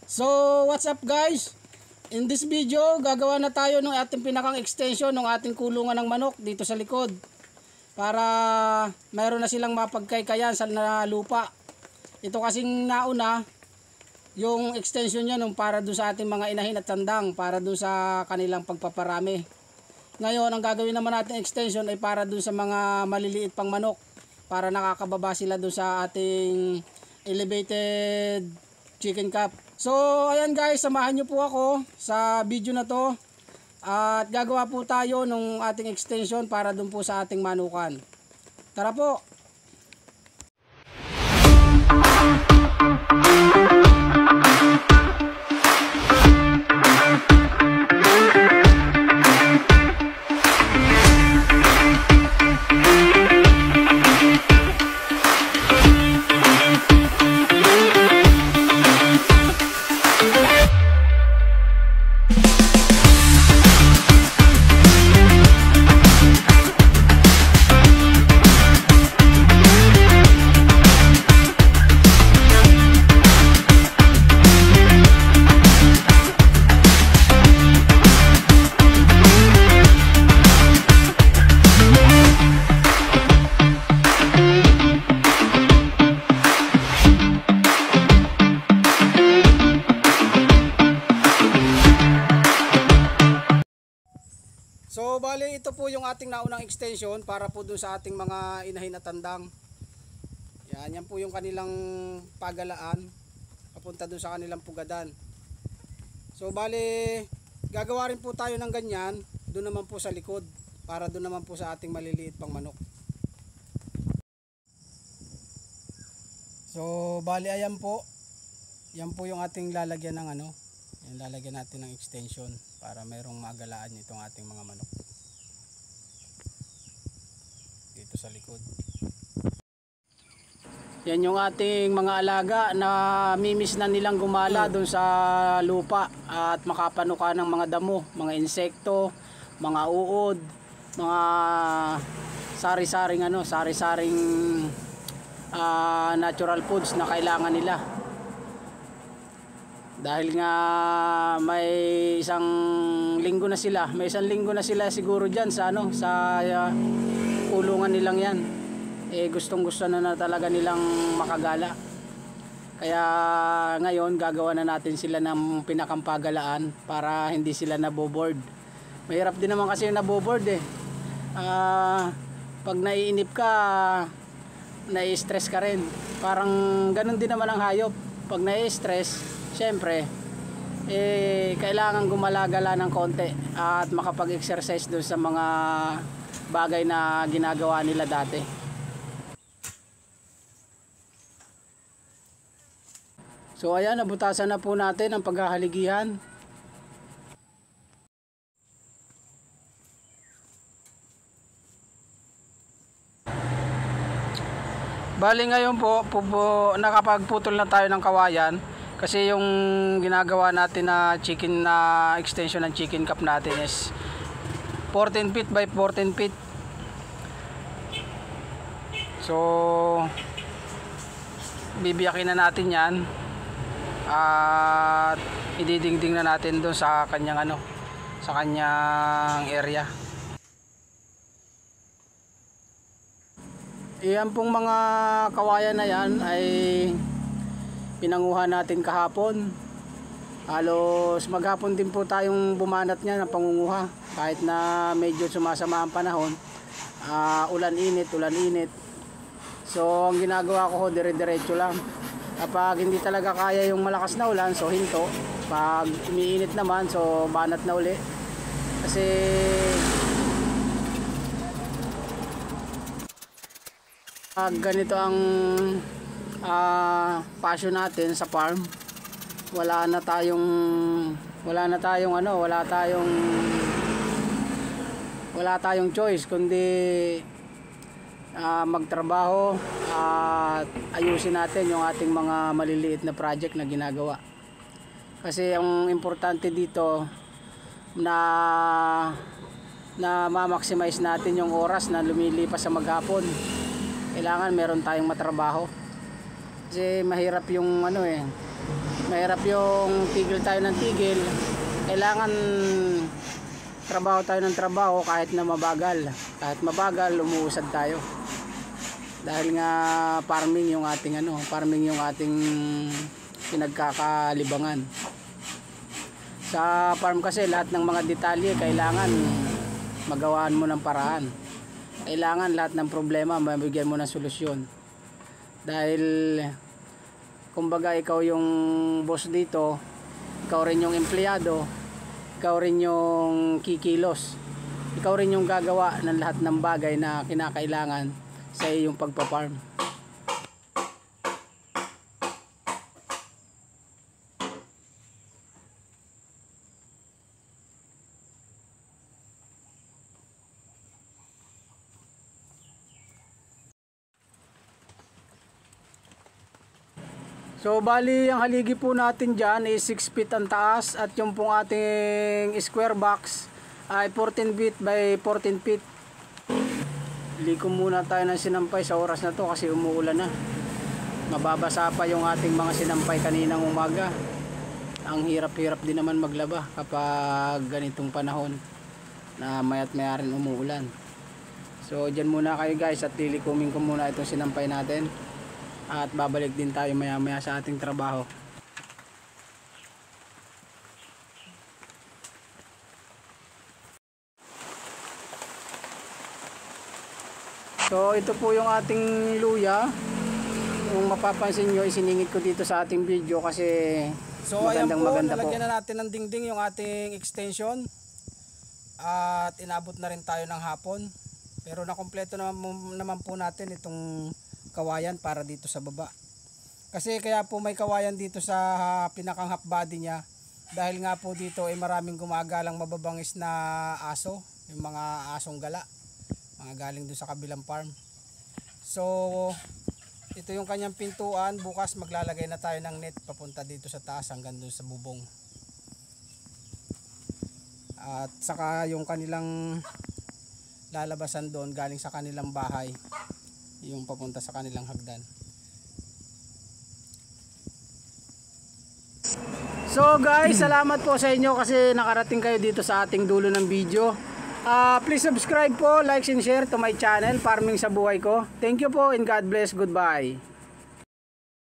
So what's up guys? In this video gagawa na tayo ng ating pinakang extension ng ating kulungan ng manok dito sa likod, para mayroon na silang mapagkaykayan sa lupa. Ito kasing nauna yung extension niya nung para doon sa ating mga inahin at tandang, para doon sa kanilang pagpaparami. Ngayon ang gagawin naman natin extension ay para doon sa mga maliliit pang manok, para nakakababa sila doon sa ating elevated chicken cup. So ayan guys, samahan nyo po ako sa video na to at gagawa po tayo ng ating extension para dun po sa ating manukan. Tara po! So bali ito po yung ating naunang extension para po dun sa ating mga inahin at tandang. Yan po yung kanilang pagalaan papunta dun sa kanilang pugadan. So bali gagawa rin po tayo ng ganyan dun naman po sa likod, para dun naman po sa ating maliliit pang manok. So bali ayan po. Yan po yung ating lalagyan ng ano. Yan, lalagyan natin ng extension para mayroong magalaan itong ating mga manok dito sa likod. Yan yung ating mga alaga na mimiss na nilang gumala doon sa lupa at makapanuka ng mga damo, mga insekto, mga uod, mga sari-saring natural foods na kailangan nila. Dahil nga may isang linggo na sila siguro diyan sa kulungan nilang yan. Gustong-gusto na talaga nilang makagala. Kaya ngayon gagawa na natin sila ng pinakampagalaan para hindi sila naboboard. Mahirap din naman kasi yung naboboard pag naiinip ka, nai-stress ka rin. Parang ganun din naman ang hayop. Pag nai-stress, siyempre, kailangan gumalagala ng konti at makapag-exercise doon sa mga bagay na ginagawa nila dati. So ayan, nabutasan na po natin ang paghahaligihan. Bali ngayon po, nakapagputol na tayo ng kawayan. Kasi yung ginagawa natin na chicken na extension ng chicken cup natin is 14 feet by 14 feet. So bibiyakin na natin yan at ididingding na natin doon sa kanyang sa kanyang area. Iyan pong mga kawayan na yan ay pinanguha natin kahapon. Halos maghapon din po tayong bumanat niya ng pangunguha, kahit na medyo sumasama ang panahon, ulan init. So ang ginagawa ko, dire-diretso lang. Kapag hindi talaga kaya yung malakas na ulan, so hinto. Pag umiinit naman, so banat na uli. Kasi ganito ang passion natin sa farm. Wala tayong choice kundi magtrabaho at ayusin natin yung ating mga maliliit na project na ginagawa. Kasi ang importante dito na ma-maximize natin yung oras na lumilipas sa maghapon. Kailangan meron tayong matrabaho. Kasi mahirap yung mahirap yung tigil tayo ng tigil. Kailangan trabaho tayo ng trabaho kahit na mabagal. Kahit mabagal, umuusad tayo. Dahil nga farming yung ating farming yung ating pinagkakalibangan. Sa farm kasi lahat ng mga detalye kailangan magawaan mo ng paraan. Kailangan lahat ng problema mabigyan mo ng solusyon. Dahil kumbaga ikaw yung boss dito, ikaw rin yung empleyado, ikaw rin yung kikilos, ikaw rin yung gagawa ng lahat ng bagay na kinakailangan sa iyong pagpa-farm. So bali ang haligi po natin dyan is 6 feet ang taas at yung pong ating square box ay 14 feet by 14 feet. Liko muna tayo ng sinampay sa oras na to kasi umuulan na. Mababasa pa yung ating mga sinampay kaninang umaga. Ang hirap-hirap din naman maglaba kapag ganitong panahon na maya't maya rin umuulan. So dyan muna kayo guys at lilikumin ko muna itong sinampay natin. At babalik din tayo maya maya sa ating trabaho. So ito po yung ating luya. Kung mapapansin nyo, isiningit ko dito sa ating video kasi magandang maganda po. Nalagyan na natin ng dingding yung ating extension. At inabot na rin tayo ng hapon. Pero nakompleto naman po natin itong kawayan para dito sa baba. Kasi kaya po may kawayan dito sa pinakang half body niya dahil nga po dito ay maraming gumagalang mababangis na aso, yung mga asong gala, mga galing doon sa kabilang farm. So ito yung kanyang pintuan. Bukas maglalagay na tayo ng net papunta dito sa taas hanggang doon sa bubong. At saka yung kanilang lalabasan doon galing sa kanilang bahay, yung papunta sa kanilang hagdan. So guys, salamat po sa inyo kasi nakarating kayo dito sa ating dulo ng video. Please subscribe po, like and share to my channel, Farming sa Buhay Ko. Thank you po and God bless. Goodbye.